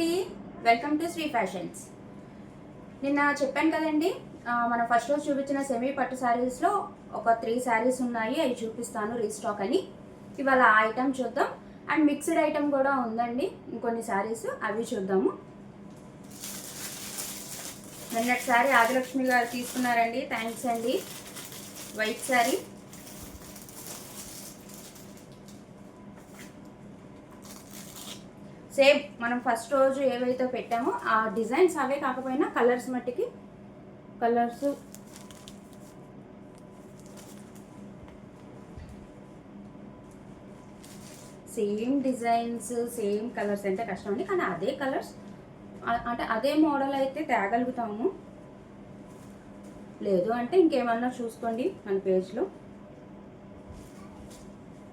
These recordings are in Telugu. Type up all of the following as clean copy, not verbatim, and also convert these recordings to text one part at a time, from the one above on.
అండి, వెల్కమ్ టు శ్రీ ఫ్యాషన్స్. నిన్న చెప్పాను కదండి, మనం ఫస్ట్ రోజు చూపించిన సెమీ పట్టు శారీస్లో ఒక 3 శారీస్ ఉన్నాయి, అవి చూపిస్తాను రీస్టాక్ అని. ఇవాళ ఆ ఐటమ్ చూద్దాం. అండ్ మిక్స్డ్ ఐటమ్ కూడా ఉందండి, ఇంకొన్ని శారీస్ అవి చూద్దాము. నిన్నటి శారీ ఆదిలక్ష్మి గారు తీసుకున్నారండి, థ్యాంక్స్ అండి. వైట్ శారీ, సేమ్ మనం ఫస్ట్ రోజు ఏవైతే పెట్టామో ఆ డిజైన్స్ అవే, కాకపోయినా కలర్స్ మట్టికి colours same designs same colours అంటే కష్టం అండి, కానీ అదే కలర్స్ అంటే అదే మోడల్ అయితే తేగలుగుతాము. లేదు అంటే ఇంకేమన్నా చూసుకోండి మన పేజ్లో,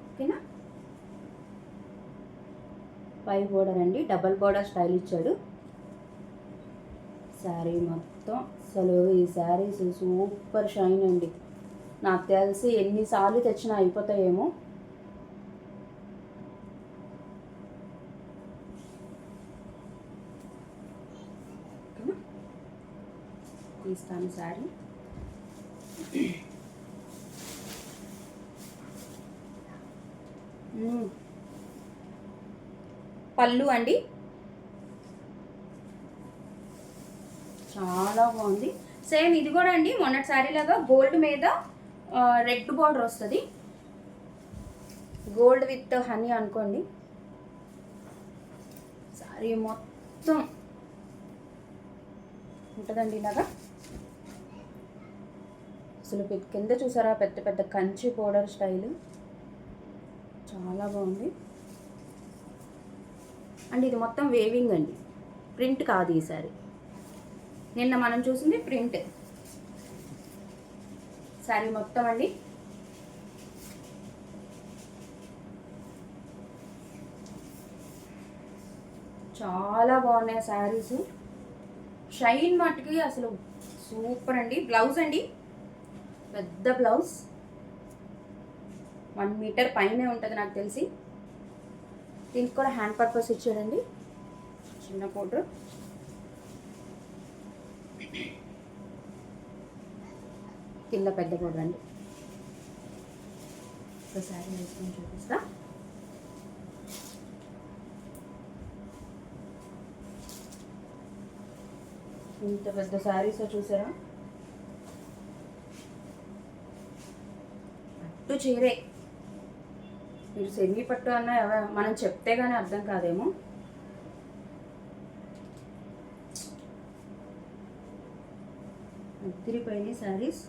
ఓకేనా. పై బోర్డర్ అండి, డబల్ బోర్డర్ స్టైల్ ఇచ్చాడు. శారీ మొత్తం అసలు ఈ శారీస్ సూపర్ షైన్ అండి. నాకు తెలిసి ఎన్నిసార్లు తెచ్చినా అయిపోతాయేమో. తీస్తాను శారీ. పళ్ళు అండి, చాలా బాగుంది. సేమ్ ఇది కూడా అండి మొన్నటి శారీ లాగా గోల్డ్ మీద రెడ్ బార్డర్ వస్తుంది, గోల్డ్ విత్ హనీ అనుకోండి. శారీ మొత్తం ఉంటుందండి ఇలాగా. అసలు కింద చూసారా పెద్ద పెద్ద కంచి బోర్డర్ స్టైల్, చాలా బాగుంది. అండ్ ఇది మొత్తం వేవింగ్ అండి, ప్రింట్ కాదు ఈ శారీ. నిన్న మనం చూసింది ప్రింట్. శారీ మొత్తం అండి చాలా బాగున్నాయి శారీస్. షైన్ మట్టుకి అసలు సూపర్ అండి. బ్లౌజ్ అండి, పెద్ద బ్లౌజ్, 1 మీటర్ పైనే ఉంటుంది నాకు తెలిసి. దీనికి కూడా హ్యాండ్ పర్పస్ ఇచ్చాడండి, చిన్న బోర్డర్. కింద పెద్ద బోర్డర్ అండి. ఒకసారి వేసుకొని చూపిస్తా. ఇంత పెద్ద శారీస్ చూసారా, పట్టు చీరే. మీరు సెమీ పట్టు అన్న మనం చెప్తే కానీ అర్థం కాదేమో. అదిరిపోయినాయి శారీస్.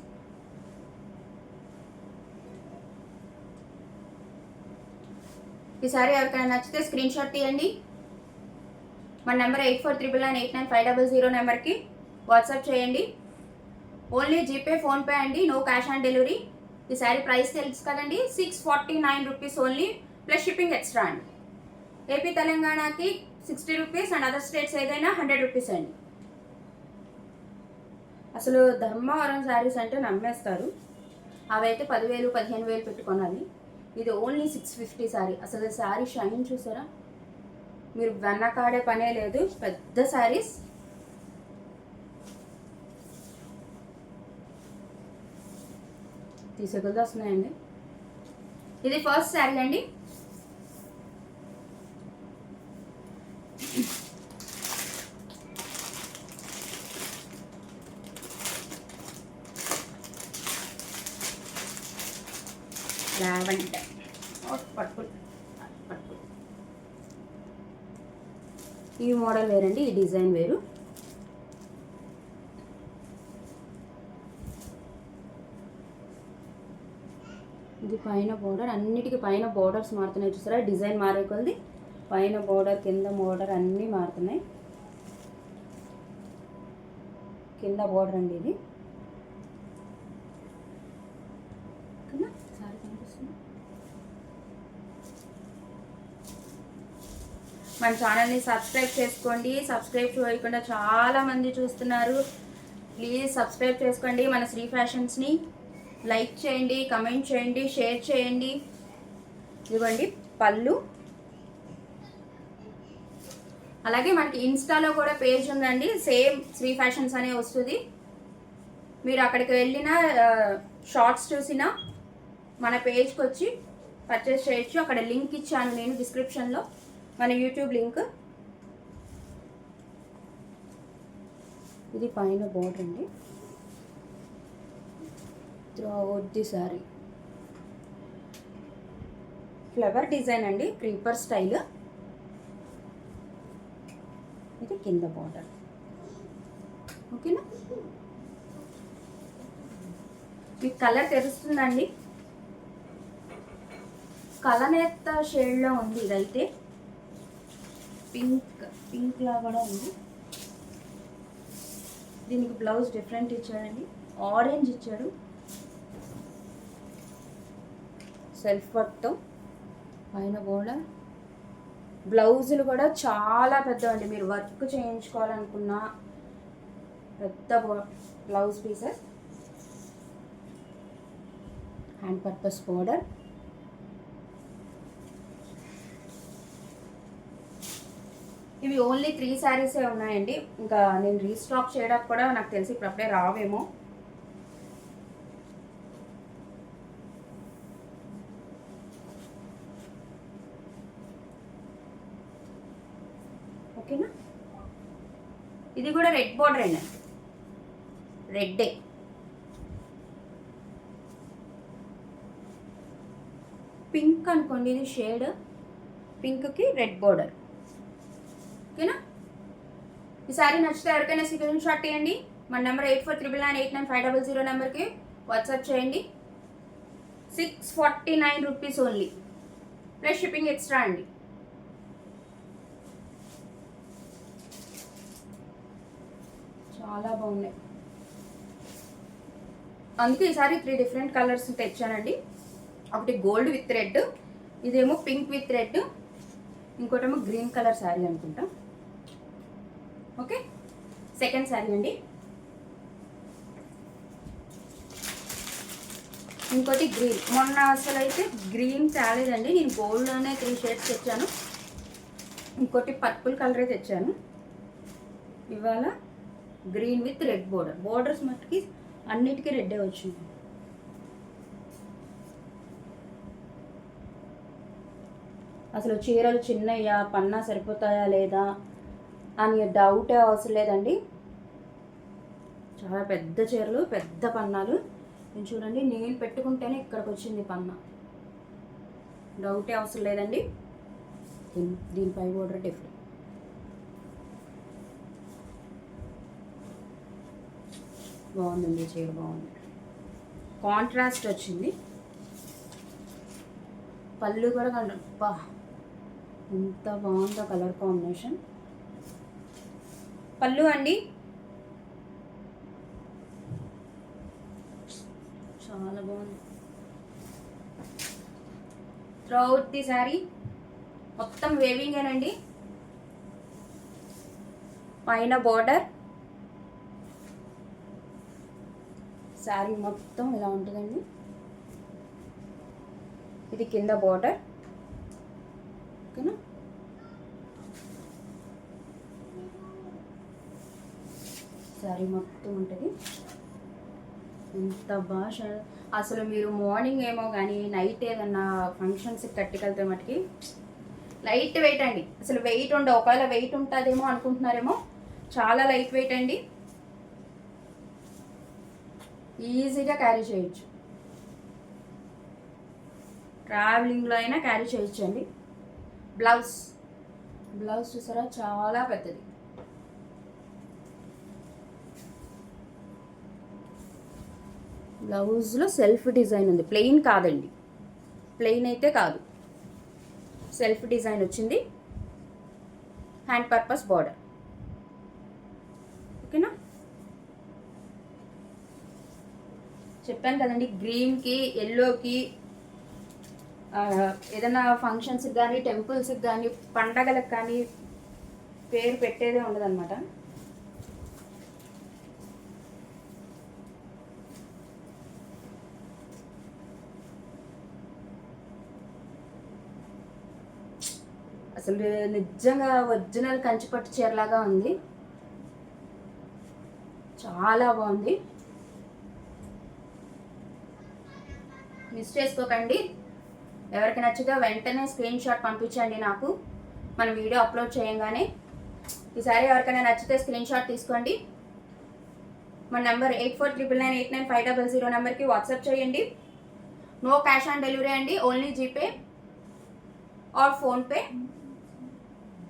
ఈ శారీ ఎవరికైనా నచ్చితే స్క్రీన్ షాట్ తీయండి. మన నెంబర్ 8499989500 నెంబర్కి వాట్సాప్ చేయండి. ఓన్లీ జీపే, ఫోన్పే అండి, నో క్యాష్ ఆన్ డెలివరీ. ఈ శారీ ప్రైస్ తెలుసు కదండి, 649 rupees only, plus shipping extra అండి. ఏపీ తెలంగాణకి 60 రూపీస్ అండ్ అదర్ స్టేట్స్ ఏదైనా 100 రూపీస్ అండి. అసలు ధర్మవరం శారీస్ అంటే నమ్మేస్తారు, అవైతే 10,000 15,000 పెట్టుకోనాలి. ఇది ఓన్లీ 650 శారీ. అసలు శారీ షైన్ చూసారా, మీరు వెనకాడే పనే లేదు. పెద్ద శారీస్, తీసేకొద్ది వస్తున్నాయండి. ఇది ఫస్ట్ శారీ అండి. లావెండర్ పర్పుల్, ఈ మోడల్ వేరండి, ఈ డిజైన్ వేరు. ఇది పైన బోర్డర్, అన్నిటికీ పైన బోర్డర్స్ మారుతున్నాయి చూసారా, డిజైన్ మారే కొద్ది పైన బోర్డర్ కింద బోర్డర్ అన్నీ మారుతున్నాయి. కింద బోర్డర్ అండి ఇది. మన ఛానల్ని సబ్స్క్రైబ్ చేసుకోండి. సబ్స్క్రైబ్ చేయకుండా చాలామంది చూస్తున్నారు, ప్లీజ్ సబ్స్క్రైబ్ చేసుకోండి మన శ్రీ ఫ్యాషన్స్ని. లైక్ చేయండి, కమెంట్ చేయండి, షేర్ చేయండి. ఇదిగోండి పళ్ళు, అలాగే మనకి ఇన్స్టాలో కూడా పేజ్ ఉందండి, సేమ్ శ్రీ ఫ్యాషన్స్ అనే వస్తుంది. మీరు అక్కడికి వెళ్ళిన షార్ట్స్ చూసినా మన పేజ్కి వచ్చి పర్చేస్ చేయొచ్చు. అక్కడ లింక్ ఇచ్చాను నేను డిస్క్రిప్షన్లో, మన యూట్యూబ్ లింక్. ఇది పైన బోర్డర్ అండి, throughout the sorry flower design అండి, క్రీపర్ స్టైల్. ఇది కింద బోర్డర్. ఓకేనా, మీకు కలర్ తెలుస్తుందండి, కలనేత షేడ్లో ఉంది. ఇదైతే పింక్ లా కూడా ఉంది. దీనికి బ్లౌజ్ డిఫరెంట్ ఇచ్చాడండి, ఆరెంజ్ ఇచ్చాడు, సెల్ఫ్ వర్క్తో పైన బోర్డర్. బ్లౌజులు కూడా చాలా పెద్దవండి, మీరు వర్క్ చేయించుకోవాలనుకున్న పెద్ద blouse pieces. Hand purpose border. ఇవి ఓన్లీ 3 శారీసే ఉన్నాయండి, ఇంకా నేను రీస్టాక్ చేయడానికి కూడా నాకు తెలిసి ఇప్పుడు అప్పుడే రావేమో. ఓకేనా, ఇది కూడా రెడ్ బోర్డర్ అండి, రెడ్డే. పింక్ అనుకోండి, ఇది షేడ్ పింక్కి రెడ్ బోర్డర్. ఓకేనా, ఈ సారీ నచ్చితే ఎవరికైనా స్క్రీన్ షాట్ తీయండి. మన నెంబర్ 8499989500 నెంబర్కి వాట్సాప్ చేయండి. 649 rupees only, plus shipping extra అండి. చాలా బాగున్నాయి, అందుకే ఈసారి 3 డిఫరెంట్ కలర్స్ తెచ్చానండి. ఒకటి గోల్డ్ విత్ రెడ్, ఇదేమో పింక్ విత్ రెడ్, ఇంకోటేమో గ్రీన్ కలర్ శారీ అనుకుంటా. ఓకే, సెకండ్ శారీ అండి. ఇంకోటి గ్రీన్, మొన్న అసలు అయితే గ్రీన్ తేలేదండి, నేను గోల్డ్లోనే 3 షేడ్స్ తెచ్చాను. ఇంకోటి పర్పుల్ కలరే తెచ్చాను. ఇవాళ green with red border. Borders మట్టుకి అన్నిటికీ రెడ్డే వచ్చింది. అసలు చీరలు చిన్నయ్యా, పన్నా సరిపోతాయా లేదా అని డౌటే అవసరం లేదండి. చాలా పెద్ద చీరలు, పెద్ద పన్నాలు. నేను చూడండి, నేను పెట్టుకుంటేనే ఇక్కడికి వచ్చింది పన్నా, డౌటే అవసరం లేదండి. దీనిపై బోర్డర్ డిఫరెంట్. బాగుందండి చీర, బాగుంది, కాంట్రాస్ట్ వచ్చింది. పళ్ళు కూడా బా ఎంత బాగుందో కలర్ కాంబినేషన్. పళ్ళు అండి చాలా బాగుంది. త్రూఅవుట్ ది శారీ మొత్తం వేవింగేనండి. పైన బోర్డర్, శారీ మొత్తం ఇలా ఉంటుందండి. ఇది కింద బోర్డర్. ఓకేనా, శారీ మొత్తం ఉంటుంది. ఎంత భాష అసలు, మీరు మార్నింగ్ ఏమో కానీ నైట్ ఏదన్నా ఫంక్షన్స్కి కట్టుకెళ్తే మటుకి లైట్ వెయిట్ అండి, అసలు వెయిట్ ఉండవు. ఒకవేళ వెయిట్ ఉంటుందేమో అనుకుంటున్నారేమో, చాలా లైట్ వెయిట్ అండి, ఈజీగా క్యారీ చేయొచ్చు. ట్రావెలింగ్లో అయినా క్యారీ చేయొచ్చు అండి. బ్లౌజ్ చూసారా, చాలా పెద్దది. బ్లౌజ్లో సెల్ఫ్ డిజైన్ ఉంది, ప్లెయిన్ కాదండి, ప్లెయిన్ అయితే కాదు, సెల్ఫ్ డిజైన్ వచ్చింది. Hand purpose border. ఓకేనా, చెప్పాను కదండి, గ్రీన్కి ఎల్లోకి ఏదైనా ఫంక్షన్స్కి కానీ, టెంపుల్స్కి కానీ, పండగలకు కానీ పేరు పెట్టేదే ఉండదన్నమాట. అసలు నిజంగా ఒరిజినల్ కంచిపట్టు చీరలాగా ఉంది, చాలా బాగుంది. మిస్ చేసుకోకండి. ఎవరికి నచ్చితే వెంటనే స్క్రీన్ షాట్ పంపించండి నాకు, మన వీడియో అప్లోడ్ చేయంగానే. ఈసారి ఎవరికైనా నచ్చితే స్క్రీన్ షాట్ తీసుకోండి. మన నెంబర్ 8499989500 నెంబర్కి వాట్సాప్ చేయండి. నో క్యాష్ ఆన్ డెలివరీ అండి, only GPay are PhonePe.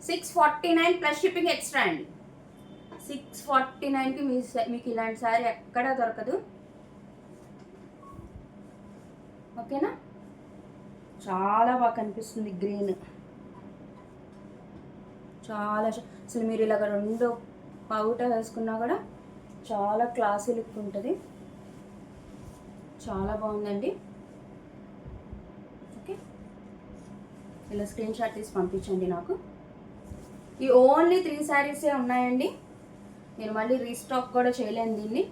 649 plus shipping extra అండి. 649కి మీకు ఇలాంటి సారీ ఎక్కడా దొరకదు, ఓకేనా. చాలా బాగా కనిపిస్తుంది గ్రీన్, చాలా అసలు మీరు ఇలాగ 2 పౌట వేసుకున్నా కూడా చాలా క్లాసీ లుక్ ఉంటుంది, చాలా బాగుందండి. ఓకే, ఇలా స్క్రీన్ షాట్ తీసి పంపించండి నాకు. ఈ ఓన్లీ 3 శారీసే ఉన్నాయండి, నేను మళ్ళీ రీస్టాక్ కూడా చేయలేను దీన్ని.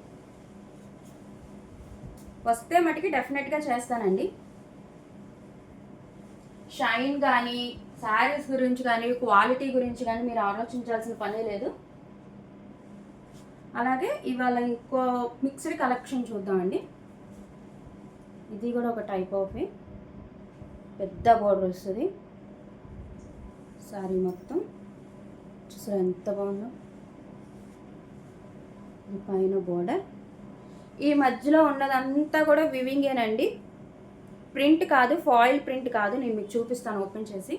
వస్తే మటుకి డెఫినెట్గా చేస్తానండి. షైన్ కానీ శారీస్ గురించి కానీ క్వాలిటీ గురించి కానీ మీరు ఆలోచించాల్సిన పనే లేదు. అలాగే ఇవాళ ఇంకో మిక్స్డ్ కలెక్షన్ చూద్దామండి. ఇది కూడా ఒక టైప్ ఆఫ్ పెద్ద బోర్డర్ వస్తుంది శారీ మొత్తం, చూసారా ఎంత బాగుందో. ఇది పైన బోర్డర్, ఈ మధ్యలో ఉన్నదంతా కూడా వివింగేనండి, ప్రింట్ కాదు, ఫాయిల్ ప్రింట్ కాదు. నేను మీకు చూపిస్తాను ఓపెన్ చేసి.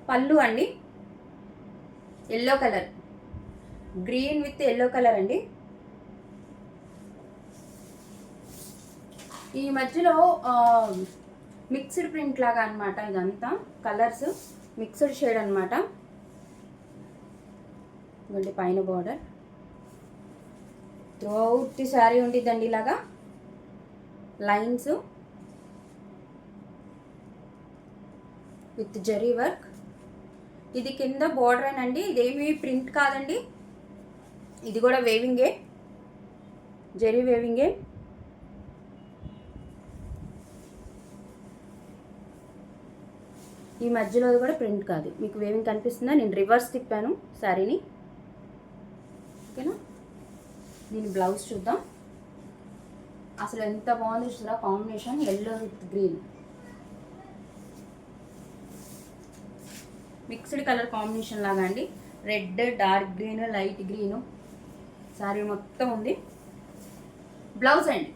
పళ్ళు అండి yellow colour, green with yellow colour అండి. ఈ మధ్యలో మిక్స్డ్ ప్రింట్ లాగా అనమాట, ఇదంతా కలర్స్ మిక్స్డ్ షేడ్ అనమాట. ఇవ్వండి పైన బార్డర్, త్రూఅవుట్ శారీ ఉంటుందండి ఇలాగా లైన్స్ విత్ జరీ వర్క్. ఇది కింద బార్డర్ అండి, ఇదేమి ప్రింట్ కాదండి, ఇది కూడా వేవింగే, జరీ వేవింగే. ఈ మధ్యలో కూడా ప్రింట్ కాదు, మీకు వేవింగ్ కనిపిస్తుందా? నేను రివర్స్ తిప్పాను శారీని, ఓకేనా. దీని బ్లౌజ్ చూద్దాం, అసలు ఎంత బాగుంది చూసారా combination, yellow with green, mixed colour combination లాగా అండి. Red, dark green, light green sari మొత్తం ఉంది. బ్లౌజ్ అండి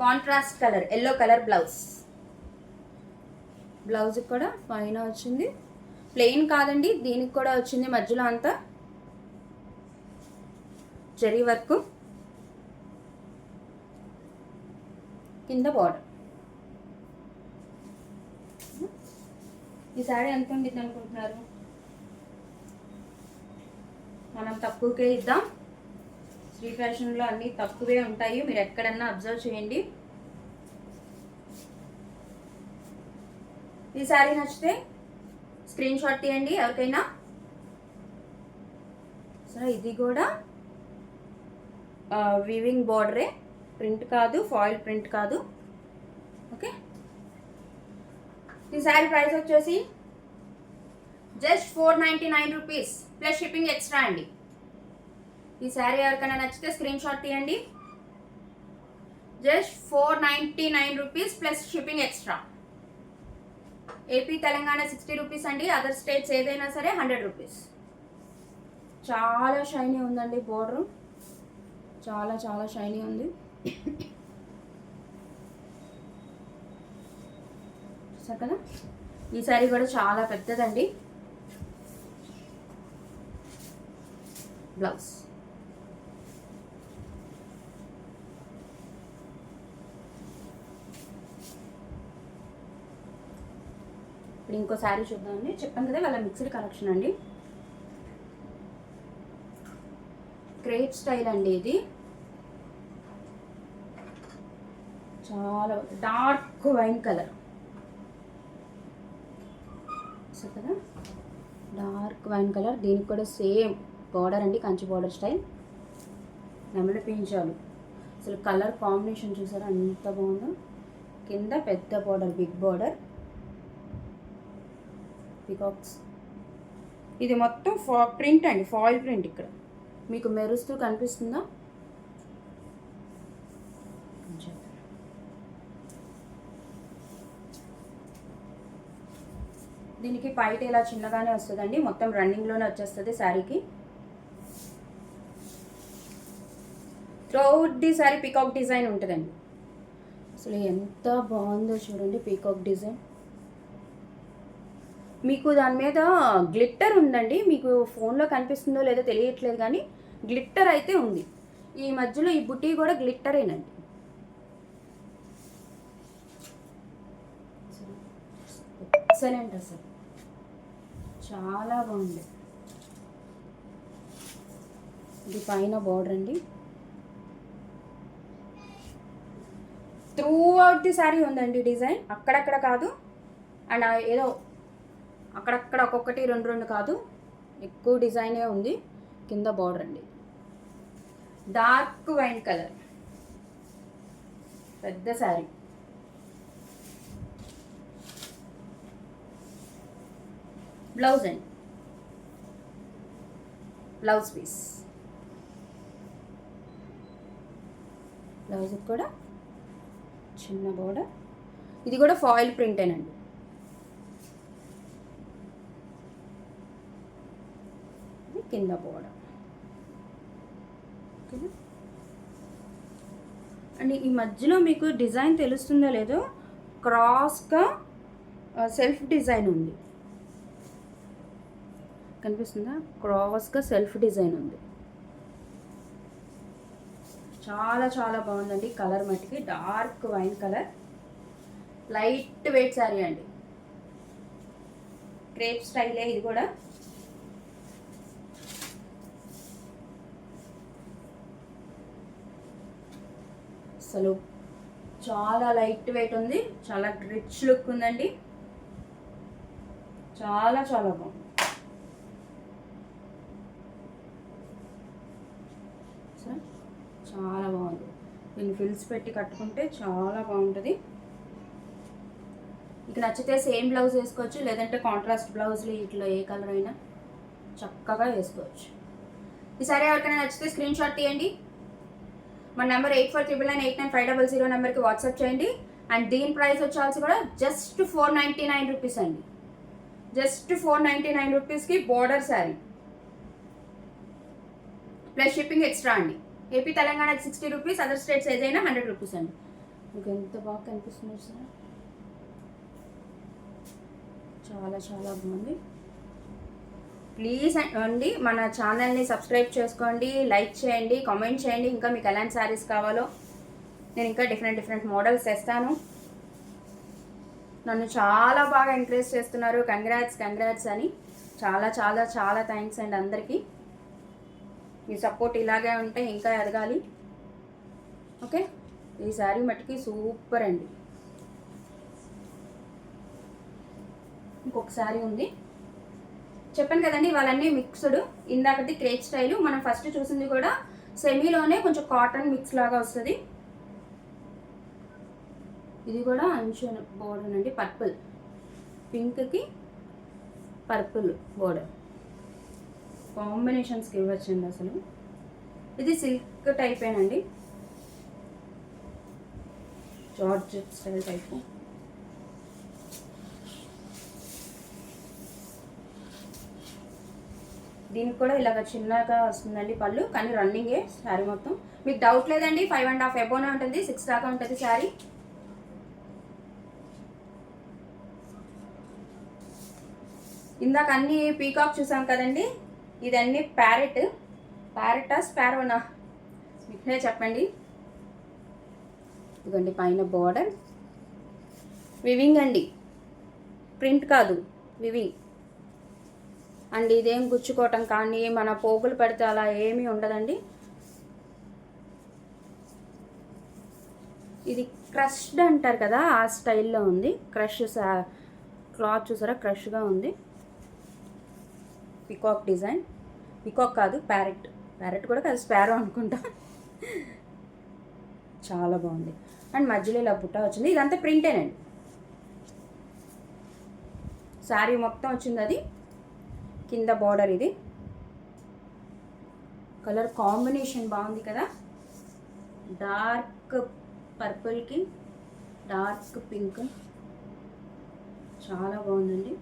contrast colour yellow colour blouse. Blouse కూడా పైన వచ్చింది, ప్లెయిన్ కాదండి, దీనికి కూడా వచ్చింది మధ్యలో అంతా జరీ వర్క్, కింద బార్డర్. ఈ శారీ ఎంత ఉండిద్ది అనుకుంటున్నారు? మనం తక్కువకే ఇద్దాం, శ్రీ ఫ్యాషన్లో అన్నీ తక్కువే ఉంటాయి, మీరు ఎక్కడన్నా అబ్జర్వ్ చేయండి. ఈ శారీ నచ్చితే స్క్రీన్ షాట్ తీయండి ఎవరికైనా. సరే, ఇది కూడా వీవింగ్ బార్డరే, ప్రింట్ కాదు, ఫాయిల్ ప్రింట్ కాదు, ఓకే. ఈ శారీ ప్రైస్ వచ్చేసి just 499 rupees plus shipping extra అండి. ఈ శారీ ఎవరికైనా నచ్చితే స్క్రీన్ షాట్ తీయండి. Just 499 rupees plus shipping extra. AP Telangana 60 rupees అండి, అదర్ స్టేట్స్ ఏదైనా సరే 100 రూపీస్. చాలా షైనీ ఉందండి బోర్డరు, చాలా చాలా షైనీ ఉంది. చూసారు కదా, ఈ శారీ కూడా చాలా పెద్దదండి. బ్లౌజ్ ఇప్పుడు ఇంకో శారీ చూద్దామండి. చెప్పాను కదా వాళ్ళ మిక్స్డ్ కలెక్షన్ అండి, క్రేప్ స్టైల్ అండి. ఇది చాలా డార్క్ వైన్ కలర్ కదా, డార్క్ వైన్ కలర్. దీనికి కూడా సేమ్ బార్డర్ అండి, కంచి బార్డర్ స్టైల్. నెమలి పించాలు, అసలు కలర్ కాంబినేషన్ చూసారా ఎంత బాగుందో. కింద పెద్ద బార్డర్, బిగ్ బార్డర్, పికాక్స్. ఇది మొత్తం ప్రింట్ అండి, ఫాయిల్ ప్రింట్. ఇక్కడ మీకు మెరుస్తూ కనిపిస్తుందా? దీనికి పైట ఇలా చిన్నగానే వస్తుందండి, మొత్తం రన్నింగ్లోనే వచ్చేస్తుంది శారీకి. Throughout the sari peacock design ఉంటుందండి. అసలు ఎంత బాగుందో చూడండి పీకాక్ డిజైన్. మీకు దాని మీద గ్లిట్టర్ ఉందండి, మీకు ఫోన్లో కనిపిస్తుందో లేదో తెలియట్లేదు కానీ గ్లిట్టర్ అయితే ఉంది. ఈ మధ్యలో ఈ బుటీ కూడా గ్లిట్టరేనండి. ఎక్సలెంట్, అసలు చాలా బాగుంది. ఇది పైన బార్డర్ అండి, త్రూ అవుట్ ది శారీ ఉందండి డిజైన్, అక్కడక్కడ కాదు. అండ్ ఏదో అక్కడక్కడ ఒక్కొక్కటి రెండు రెండు కాదు, ఎక్కువ డిజైనే ఉంది. కింద బార్డర్ అండి, డార్క్ వైన్ కలర్, పెద్ద శారీ. బ్లౌజ్ అండి, బ్లౌజ్ పీస్. బ్లౌజ్ కూడా చిన్న బోర్డర్, ఇది కూడా ఫాయిల్ ప్రింటేనండి. ఇది కింద బోర్డర్. ఓకేనా? అండ్ ఈ మధ్యలో మీకు డిజైన్ తెలుస్తుందో లేదో, క్రాస్గా సెల్ఫ్ డిజైన్ ఉంది, కనిపిస్తుందా? క్రాస్గా సెల్ఫ్ డిజైన్ ఉంది. చాలా చాలా బాగుందండి. కలర్ మట్టికి dark wine colour, light weight sari అండి, క్రేప్ స్టైలే ఇది కూడా. అసలు చాలా లైట్ వెయిట్ ఉంది, చాలా రిచ్ లుక్ ఉందండి, చాలా చాలా బాగుంది. చాలా బాగుంది. దీన్ని ఫిల్స్ పెట్టి కట్టుకుంటే చాలా బాగుంటుంది. ఇక నచ్చితే సేమ్ బ్లౌజ్ వేసుకోవచ్చు, లేదంటే కాంట్రాస్ట్ బ్లౌజ్లు ఇట్లా ఏ కలర్ అయినా చక్కగా వేసుకోవచ్చు. ఈ సారీ ఎవరికైనా నచ్చితే స్క్రీన్ షాట్ తీయండి. మన నెంబర్ 8499899500 నెంబర్కి వాట్సాప్ చేయండి. అండ్ దీని ప్రైస్ వచ్చాల్సి కూడా జస్ట్ 499 రూపీస్ అండి. జస్ట్ 499 రూపీస్కి border sari plus shipping extra అండి. ఏపీ తెలంగాణకి 60 రూపీస్, అదర్ స్టేట్స్ ఏదైనా 100 రూపీస్ అండి. మీకు ఎంత బాగా కనిపిస్తుంది సార్, చాలా చాలా బాగుంది. ప్లీజ్ అండి మన ఛానల్ని సబ్స్క్రైబ్ చేసుకోండి, లైక్ చేయండి, కామెంట్ చేయండి. ఇంకా మీకు ఎలాంటి శారీస్ కావాలో నేను ఇంకా డిఫరెంట్ మోడల్స్ తెస్తాను. నన్ను చాలా బాగా ఎంకరేజ్ చేస్తున్నారు. కంగ్రాట్స్ అని చాలా చాలా చాలా థ్యాంక్స్ అండి అందరికీ. మీ సపోర్ట్ ఇలాగే ఉంటే ఇంకా ఎదగాలి. ఓకే, ఈ శారీ మట్టుకి సూపర్ అండి. ఇంకొక శారీ ఉంది, చెప్పాను కదండి వాళ్ళన్నీ మిక్స్డ్. ఇందాకటి క్రేప్ స్టైలు, మనం ఫస్ట్ చూసింది కూడా సెమీలోనే కొంచెం కాటన్ మిక్స్ లాగా వస్తుంది. ఇది కూడా అంచు బోర్డర్ అండి, పర్పుల్, పింక్కి పర్పుల్ బోర్డర్ కాంబినేషన్స్కి ఇవ్వచ్చండి. అసలు ఇది సిల్క్ టైపేనండి, జార్జెట్ స్టైల్ టైపు. దీనికి కూడా ఇలాగ చిన్నగా వస్తుందండి పళ్ళు, కానీ రన్నింగే శారీ మొత్తం. మీకు డౌట్ లేదండి, 5.5 ఎబోనే ఉంటుంది, 6 దాకా ఉంటుంది శారీ. ఇందాక అన్ని పీకాక్ చూసాం కదండి, ఇదన్నీ ప్యారెటా స్పారోనా మీరే చెప్పండి. ఇదిగోండి పైన బోర్డర్ వివింగ్ అండి, ప్రింట్ కాదు వివింగ్. అండ్ ఇదేం గుచ్చుకోవటం కానీ మన పోగులు పెడితే అలా ఏమీ ఉండదండి. ఇది క్రష్డ్ అంటారు కదా, ఆ స్టైల్లో ఉంది. క్రష్ క్లాత్ చూసారా, క్రష్గా ఉంది. Peacock design. పికాక్ కాదు, ప్యారెట్. ప్యారెట్ కూడా కాదు, స్పారో అనుకుంటా. చాలా బాగుంది. అండ్ మధ్యలో ఇలా బుట్ట వచ్చింది. ఇదంతా ప్రింటేనండి. శారీ మొత్తం వచ్చింది అది. కింద బార్డర్ ఇది. కలర్ కాంబినేషన్ బాగుంది కదా. డార్క్ పర్పుల్కి డార్క్ పింక్, చాలా బాగుందండి.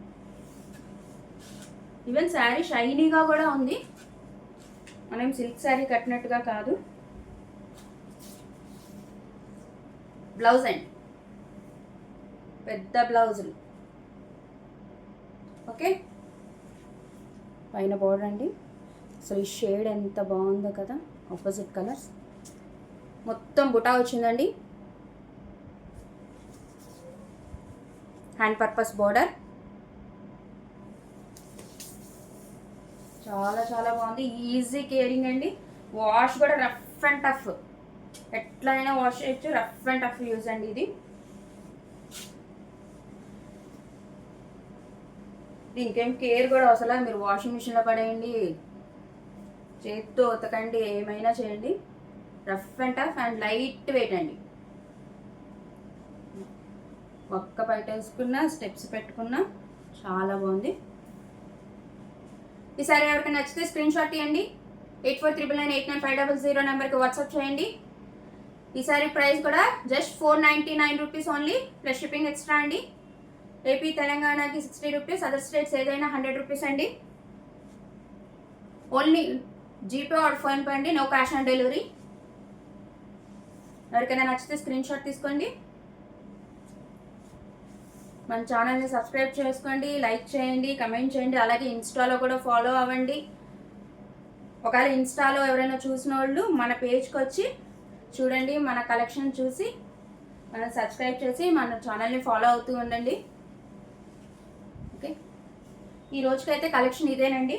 ఈవెన్ శారీ షైనీగా కూడా ఉంది. మనం సిల్క్ శారీ కట్టినట్టుగా కాదు. బ్లౌజ్ అండి, పెద్ద బ్లౌజులు. ఓకే, పైన బోర్డర్ అండి. అసలు ఈ షేడ్ ఎంత బాగుందో కదా, ఆపోజిట్ కలర్స్. మొత్తం బుటా వచ్చిందండి. Hand purpose border. చాలా చాలా బాగుంది. ఈజీ కేరింగ్ అండి. వాష్ కూడా రఫ్ అండ్ టఫ్, ఎట్లయినా వాష్ చేయొచ్చు. రఫ్ అండ్ టఫ్ యూజ్ అండి ఇది. దీనికేం కేర్ కూడా అసలు, మీరు వాషింగ్ మిషన్లో పడేయండి, చేతితో ఉతకండి, ఏమైనా చేయండి. Rough and tough and light weight అండి. ఒక్క బయట వేసుకున్నా, స్టెప్స్ పెట్టుకున్నా, చాలా బాగుంది. ఈ సారీ ఎవరికైనా నచ్చితే స్క్రీన్ షాట్ తీయండి. 8499989500 నెంబర్కి వాట్సాప్ చేయండి. ఈ సారీ ప్రైస్ కూడా just 499 rupees only, plus shipping extra అండి. ఏపీ తెలంగాణకి 60 రూపీస్, అదర్ స్టేట్స్ ఏదైనా 100 రూపీస్ అండి. ఓన్లీ జీపే ఆర్ ఫోన్పే అండి, నో క్యాష్ ఆన్ డెలివరీ. ఎవరికైనా నచ్చితే స్క్రీన్ షాట్ తీసుకోండి. మన ఛానల్ని సబ్స్క్రైబ్ చేసుకోండి, లైక్ చేయండి, కమెంట్ చేయండి. అలాగే ఇన్స్టాలో కూడా ఫాలో అవ్వండి. ఒకవేళ ఇన్స్టాలో ఎవరైనా చూసిన వాళ్ళు మన పేజ్కి వచ్చి చూడండి, మన కలెక్షన్ చూసి మనం సబ్స్క్రైబ్ చేసి మన ఛానల్ని ఫాలో అవుతూ ఉండండి. ఓకే, ఈ రోజుకైతే కలెక్షన్ ఇదేనండి.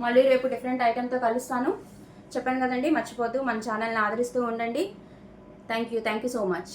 మళ్ళీ రేపు డిఫరెంట్ ఐటెంతో కలుస్తాను. చెప్పాను కదండి, మర్చిపోద్దు మన ఛానల్ని ఆదరిస్తూ ఉండండి. Thank you so much.